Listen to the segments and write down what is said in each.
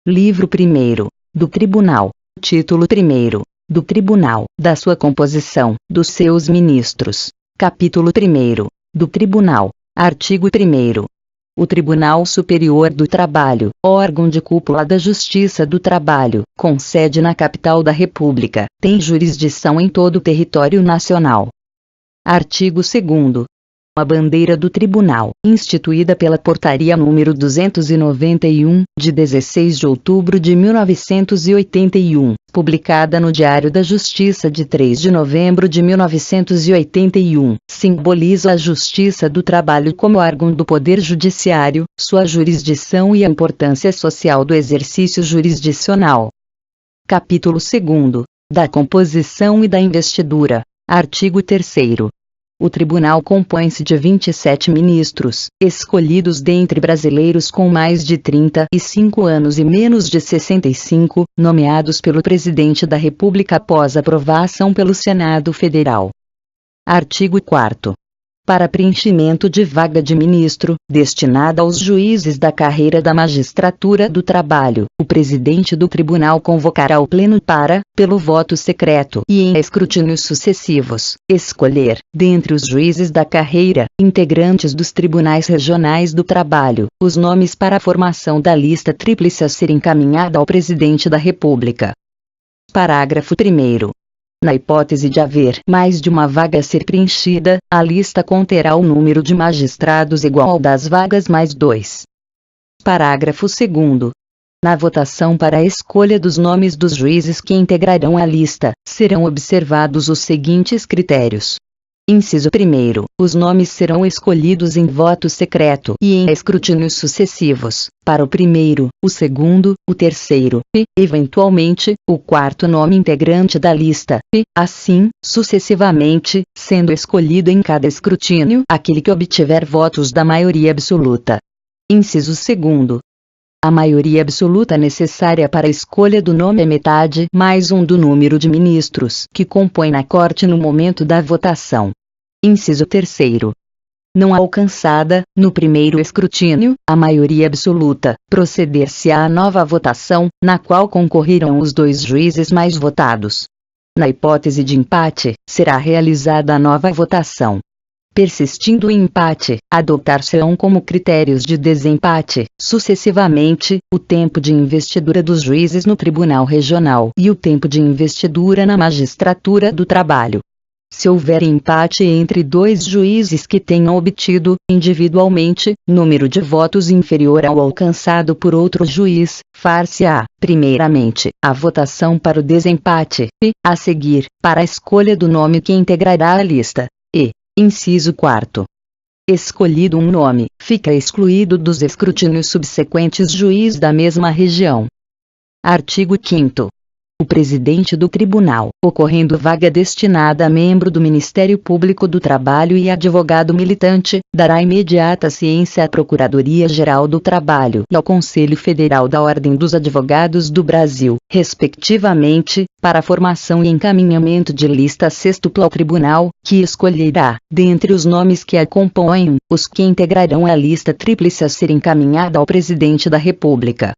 Livro 1º, do Tribunal. Título 1º, do Tribunal, da sua composição, dos seus ministros. Capítulo 1º, do Tribunal. Artigo 1º. O Tribunal Superior do Trabalho, órgão de cúpula da Justiça do Trabalho, com sede na capital da República, tem jurisdição em todo o território nacional. Artigo 2º. A bandeira do Tribunal, instituída pela Portaria número 291, de 16 de outubro de 1981, publicada no Diário da Justiça de 3 de novembro de 1981, simboliza a Justiça do Trabalho como órgão do Poder Judiciário, sua jurisdição e a importância social do exercício jurisdicional. Capítulo 2º. Da composição e da investidura. Artigo 3º. O Tribunal compõe-se de 27 ministros, escolhidos dentre brasileiros com mais de 35 anos e menos de 65, nomeados pelo Presidente da República após aprovação pelo Senado Federal. Artigo 4º. Para preenchimento de vaga de ministro, destinada aos juízes da carreira da magistratura do trabalho, o presidente do tribunal convocará o pleno para, pelo voto secreto e em escrutínios sucessivos, escolher, dentre os juízes da carreira, integrantes dos tribunais regionais do trabalho, os nomes para a formação da lista tríplice a ser encaminhada ao presidente da República. Parágrafo 1º. Na hipótese de haver mais de uma vaga a ser preenchida, a lista conterá o número de magistrados igual ao das vagas mais 2. Parágrafo 2º. Na votação para a escolha dos nomes dos juízes que integrarão a lista, serão observados os seguintes critérios. Inciso 1º. Os nomes serão escolhidos em voto secreto e em escrutínios sucessivos, para o primeiro, o segundo, o terceiro e, eventualmente, o quarto nome integrante da lista, e, assim, sucessivamente, sendo escolhido em cada escrutínio aquele que obtiver votos da maioria absoluta. Inciso 2º. A maioria absoluta necessária para a escolha do nome é metade mais um do número de ministros que compõem a Corte no momento da votação. Inciso 3º. Não alcançada, no primeiro escrutínio, a maioria absoluta, proceder-se-á a nova votação, na qual concorrerão os 2 juízes mais votados. Na hipótese de empate, será realizada a nova votação. Persistindo o empate, adotar-se-ão como critérios de desempate, sucessivamente, o tempo de investidura dos juízes no Tribunal Regional e o tempo de investidura na Magistratura do Trabalho. Se houver empate entre 2 juízes que tenham obtido, individualmente, número de votos inferior ao alcançado por outro juiz, far-se-á, primeiramente, a votação para o desempate, e, a seguir, para a escolha do nome que integrará a lista. Inciso 4º. Escolhido um nome, fica excluído dos escrutínios subsequentes juiz da mesma região. Artigo 5º. O presidente do tribunal, ocorrendo vaga destinada a membro do Ministério Público do Trabalho e advogado militante, dará imediata ciência à Procuradoria-Geral do Trabalho e ao Conselho Federal da Ordem dos Advogados do Brasil, respectivamente, para a formação e encaminhamento de lista sextupla ao tribunal, que escolherá, dentre os nomes que a compõem, os que integrarão a lista tríplice a ser encaminhada ao presidente da República.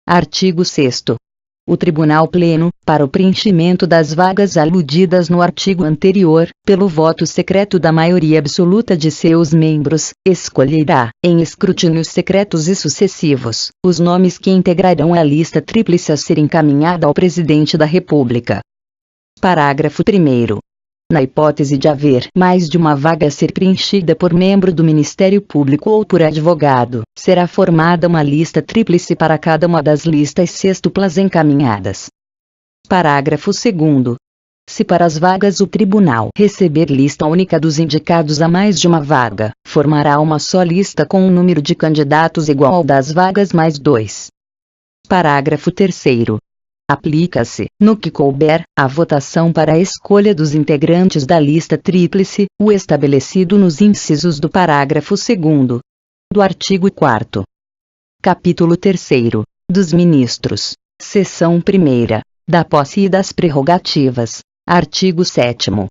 Artigo 6º. O Tribunal Pleno, para o preenchimento das vagas aludidas no artigo anterior, pelo voto secreto da maioria absoluta de seus membros, escolherá, em escrutínios secretos e sucessivos, os nomes que integrarão a lista tríplice a ser encaminhada ao Presidente da República. Parágrafo 1º. Na hipótese de haver mais de uma vaga a ser preenchida por membro do Ministério Público ou por advogado, será formada uma lista tríplice para cada uma das listas sextuplas encaminhadas. Parágrafo 2º. Se para as vagas o tribunal receber lista única dos indicados a mais de uma vaga, formará uma só lista com um número de candidatos igual ao das vagas mais 2. Parágrafo 3º. Aplica-se, no que couber, a votação para a escolha dos integrantes da lista tríplice, o estabelecido nos incisos do parágrafo 2º do artigo 4º. Capítulo 3º. Dos ministros. Seção 1ª. Da posse e das prerrogativas. Artigo 7º.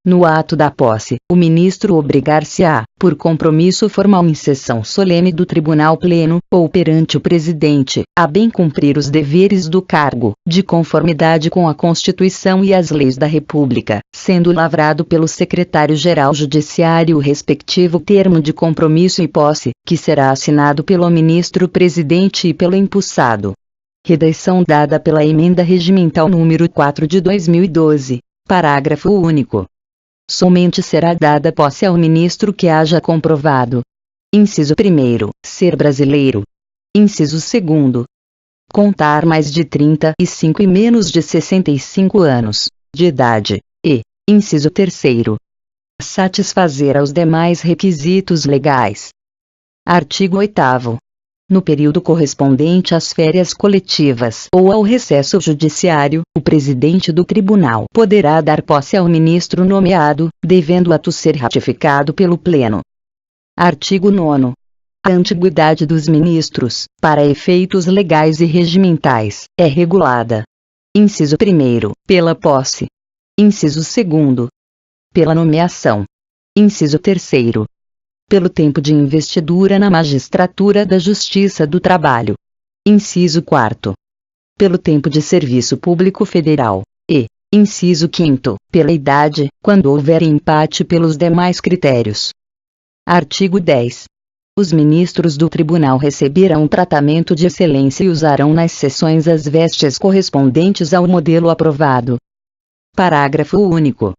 No ato da posse, o ministro obrigar-se-á, por compromisso formal em sessão solene do Tribunal Pleno, ou perante o Presidente, a bem cumprir os deveres do cargo, de conformidade com a Constituição e as leis da República, sendo lavrado pelo Secretário-Geral Judiciário o respectivo termo de compromisso e posse, que será assinado pelo Ministro-Presidente e pelo empossado. Redação dada pela Emenda Regimental número 4 de 2012. Parágrafo único. Somente será dada posse ao ministro que haja comprovado: inciso 1º, ser brasileiro; inciso 2º, contar mais de 35 e menos de 65 anos de idade, e, inciso 3º, satisfazer aos demais requisitos legais. Artigo 8º. No período correspondente às férias coletivas ou ao recesso judiciário, o presidente do tribunal poderá dar posse ao ministro nomeado, devendo o ato ser ratificado pelo Pleno. Artigo 9º. A antiguidade dos ministros, para efeitos legais e regimentais, é regulada: inciso 1º, pela posse; inciso 2º, pela nomeação; inciso 3º, pelo tempo de investidura na magistratura da Justiça do Trabalho; inciso 4º, pelo tempo de serviço público federal; e, inciso 5º, pela idade, quando houver empate pelos demais critérios. Artigo 10. Os ministros do tribunal receberão tratamento de excelência e usarão nas sessões as vestes correspondentes ao modelo aprovado. Parágrafo único.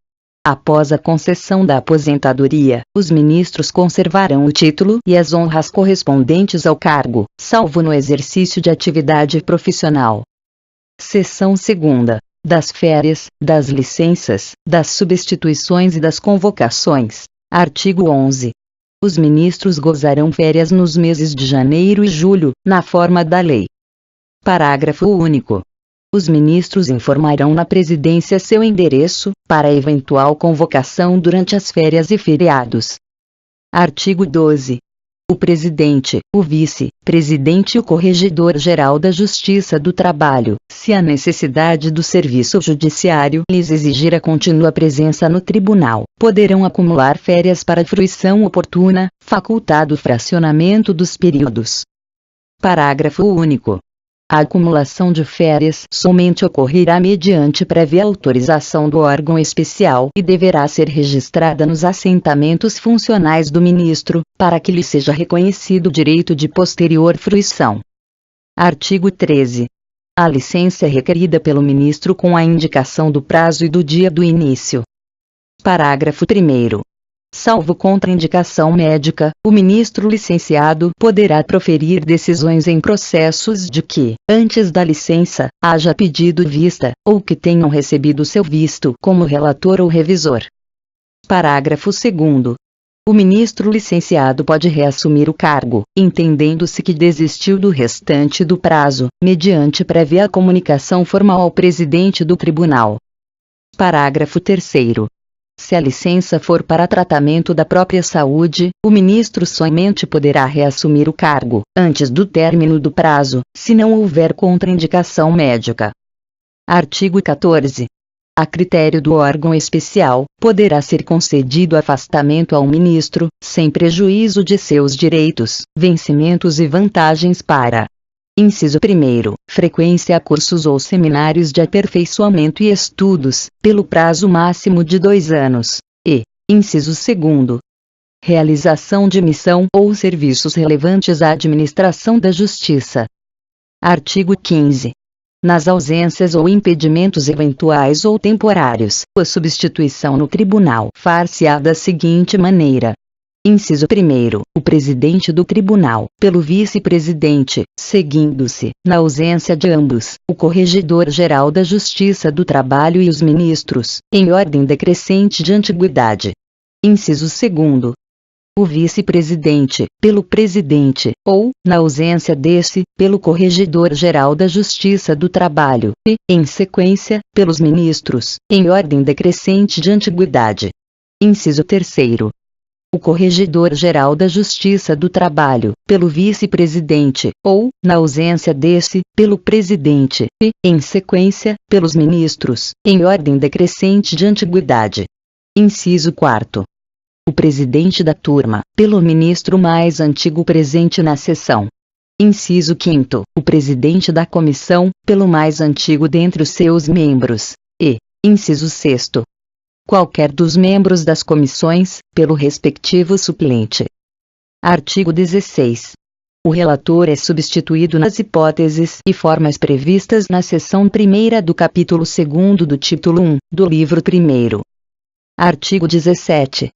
Após a concessão da aposentadoria, os ministros conservarão o título e as honras correspondentes ao cargo, salvo no exercício de atividade profissional. Seção 2ª. Das férias, das licenças, das substituições e das convocações. Artigo 11. Os ministros gozarão férias nos meses de janeiro e julho, na forma da lei. Parágrafo único. Os ministros informarão na presidência seu endereço, para eventual convocação durante as férias e feriados. Artigo 12. O presidente, o vice-presidente e o corregedor-geral da Justiça do Trabalho, se a necessidade do serviço judiciário lhes exigir a contínua presença no tribunal, poderão acumular férias para fruição oportuna, facultado o fracionamento dos períodos. Parágrafo único. A acumulação de férias somente ocorrerá mediante prévia autorização do órgão especial e deverá ser registrada nos assentamentos funcionais do ministro, para que lhe seja reconhecido o direito de posterior fruição. Artigo 13. A licença é requerida pelo ministro com a indicação do prazo e do dia do início. Parágrafo 1º. Salvo contraindicação médica, o ministro licenciado poderá proferir decisões em processos de que, antes da licença, haja pedido vista, ou que tenham recebido seu visto como relator ou revisor. Parágrafo 2º. O ministro licenciado pode reassumir o cargo, entendendo-se que desistiu do restante do prazo, mediante prévia comunicação formal ao presidente do tribunal. Parágrafo 3º. Se a licença for para tratamento da própria saúde, o ministro somente poderá reassumir o cargo, antes do término do prazo, se não houver contraindicação médica. Artigo 14. A critério do órgão especial, poderá ser concedido afastamento ao ministro, sem prejuízo de seus direitos, vencimentos e vantagens para: inciso 1º, frequência a cursos ou seminários de aperfeiçoamento e estudos, pelo prazo máximo de 2 anos, e, inciso 2º, realização de missão ou serviços relevantes à administração da Justiça. Artigo 15. Nas ausências ou impedimentos eventuais ou temporários, a substituição no tribunal far-se-á da seguinte maneira: inciso 1º, o presidente do tribunal, pelo vice-presidente, seguindo-se, na ausência de ambos, o corregedor-geral da Justiça do Trabalho e os ministros, em ordem decrescente de antiguidade. Inciso 2º, o vice-presidente, pelo presidente, ou, na ausência desse, pelo corregedor-geral da Justiça do Trabalho, e, em sequência, pelos ministros, em ordem decrescente de antiguidade. Inciso 3º, o corregedor-geral da Justiça do Trabalho, pelo vice-presidente, ou, na ausência desse, pelo presidente, e, em sequência, pelos ministros, em ordem decrescente de antiguidade. Inciso 4º. O presidente da turma, pelo ministro mais antigo presente na sessão. Inciso 5º. O presidente da comissão, pelo mais antigo dentre os seus membros. E, inciso 6º. Qualquer dos membros das comissões, pelo respectivo suplente. Artigo 16. O relator é substituído nas hipóteses e formas previstas na seção 1ª do capítulo 2º do título 1, do livro 1º. Artigo 17.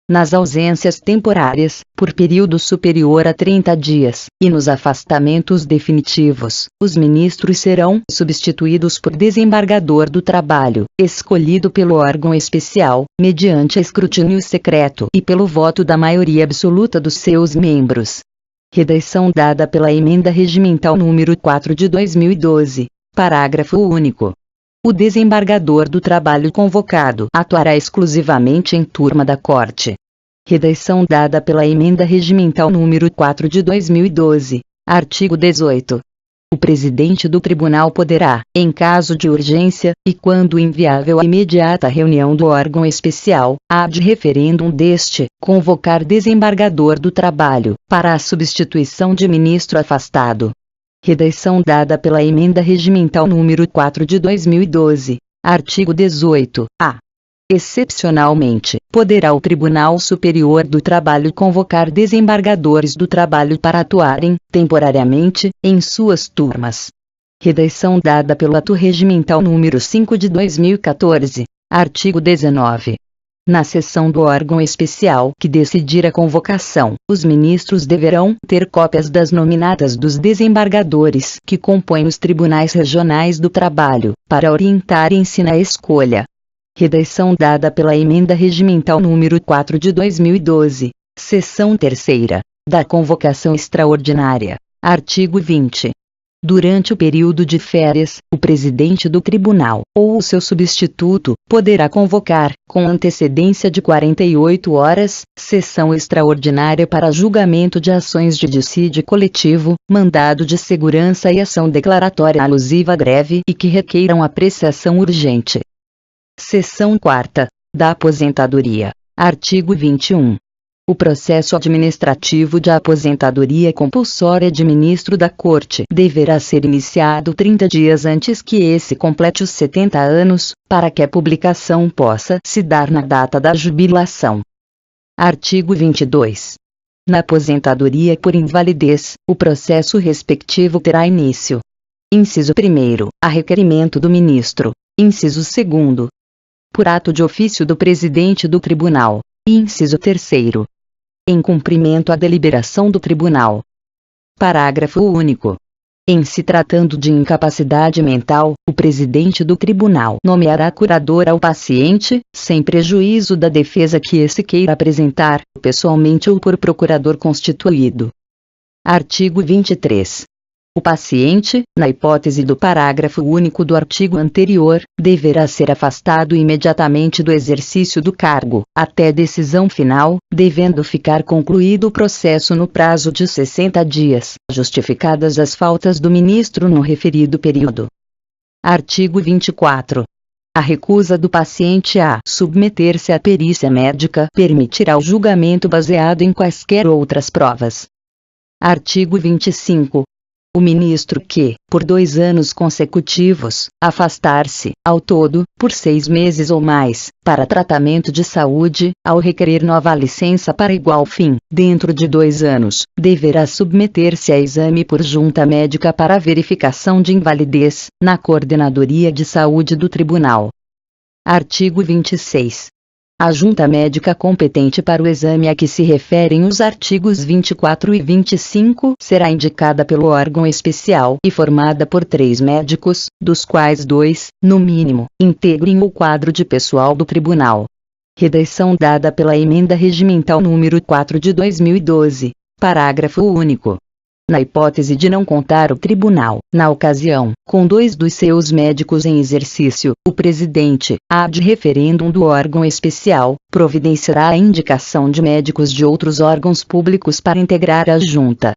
Nas ausências temporárias, por período superior a 30 dias, e nos afastamentos definitivos, os ministros serão substituídos por desembargador do trabalho, escolhido pelo órgão especial, mediante escrutínio secreto e pelo voto da maioria absoluta dos seus membros. Redação dada pela Emenda Regimental número 4 de 2012. Parágrafo único. O desembargador do trabalho convocado atuará exclusivamente em turma da Corte. Redação dada pela Emenda Regimental número 4 de 2012. Artigo 18. O presidente do tribunal poderá, em caso de urgência, e quando inviável a imediata reunião do órgão especial, ad referendum deste, convocar desembargador do trabalho, para a substituição de ministro afastado. Redação dada pela Emenda Regimental número 4 de 2012. Artigo 18-A. Excepcionalmente, poderá o Tribunal Superior do Trabalho convocar desembargadores do trabalho para atuarem, temporariamente, em suas turmas. Redação dada pelo Ato Regimental número 5 de 2014. Artigo 19. Na sessão do órgão especial que decidir a convocação, os ministros deverão ter cópias das nominatas dos desembargadores que compõem os tribunais regionais do trabalho, para orientarem-se na escolha. Redação dada pela Emenda Regimental número 4 de 2012, seção 3ª, da convocação extraordinária. Artigo 20. Durante o período de férias, o presidente do tribunal, ou o seu substituto, poderá convocar, com antecedência de 48 horas, sessão extraordinária para julgamento de ações de dissídio coletivo, mandado de segurança e ação declaratória alusiva à greve e que requeiram apreciação urgente. Seção 4ª, da aposentadoria. Artigo 21. O processo administrativo de aposentadoria compulsória de ministro da Corte deverá ser iniciado 30 dias antes que esse complete os 70 anos, para que a publicação possa se dar na data da jubilação. Artigo 22. Na aposentadoria por invalidez, o processo respectivo terá início. Inciso 1º, a requerimento do ministro. Inciso 2º, por ato de ofício do presidente do tribunal. Inciso 3º, em cumprimento à deliberação do tribunal. Parágrafo único. Em se tratando de incapacidade mental, o presidente do tribunal nomeará curador ao paciente, sem prejuízo da defesa que esse queira apresentar, pessoalmente ou por procurador constituído. Artigo 23. O paciente, na hipótese do parágrafo único do artigo anterior, deverá ser afastado imediatamente do exercício do cargo, até decisão final, devendo ficar concluído o processo no prazo de 60 dias, justificadas as faltas do ministro no referido período. Artigo 24. A recusa do paciente a submeter-se à perícia médica permitirá o julgamento baseado em quaisquer outras provas. Artigo 25. O ministro que, por 2 anos consecutivos, afastar-se, ao todo, por 6 meses ou mais, para tratamento de saúde, ao requerer nova licença para igual fim, dentro de 2 anos, deverá submeter-se a exame por junta médica para verificação de invalidez, na Coordenadoria de Saúde do Tribunal. Artigo 26. A junta médica competente para o exame a que se referem os artigos 24 e 25 será indicada pelo órgão especial e formada por 3 médicos, dos quais 2, no mínimo, integrem o quadro de pessoal do tribunal. Redação dada pela Emenda Regimental número 4 de 2012, parágrafo único. Na hipótese de não contar o tribunal, na ocasião, com 2 dos seus médicos em exercício, o presidente, ad referendum do órgão especial, providenciará a indicação de médicos de outros órgãos públicos para integrar a junta.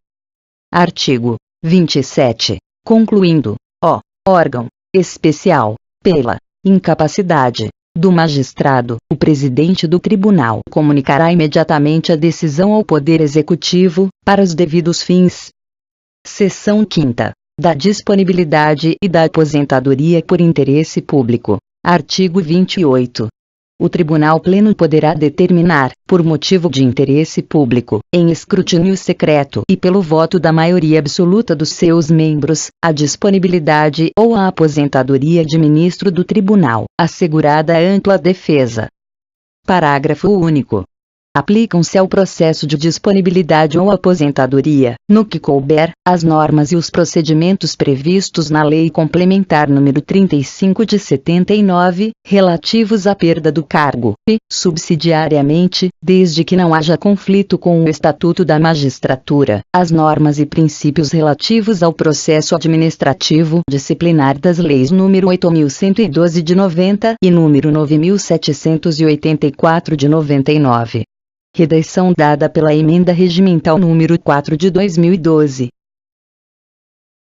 Artigo 27. Concluindo, o órgão especial, pela incapacidade do magistrado, o presidente do tribunal comunicará imediatamente a decisão ao Poder Executivo, para os devidos fins. Seção 5ª. Da disponibilidade e da aposentadoria por interesse público. Artigo 28. O Tribunal Pleno poderá determinar, por motivo de interesse público, em escrutínio secreto e pelo voto da maioria absoluta dos seus membros, a disponibilidade ou a aposentadoria de ministro do Tribunal, assegurada ampla defesa. Parágrafo único. Aplicam-se ao processo de disponibilidade ou aposentadoria, no que couber, as normas e os procedimentos previstos na Lei Complementar nº 35 de 79, relativos à perda do cargo, e, subsidiariamente, desde que não haja conflito com o Estatuto da Magistratura, as normas e princípios relativos ao processo administrativo disciplinar das leis nº 8.112 de 90 e nº 9.784 de 99. Redação dada pela Emenda Regimental número 4 de 2012.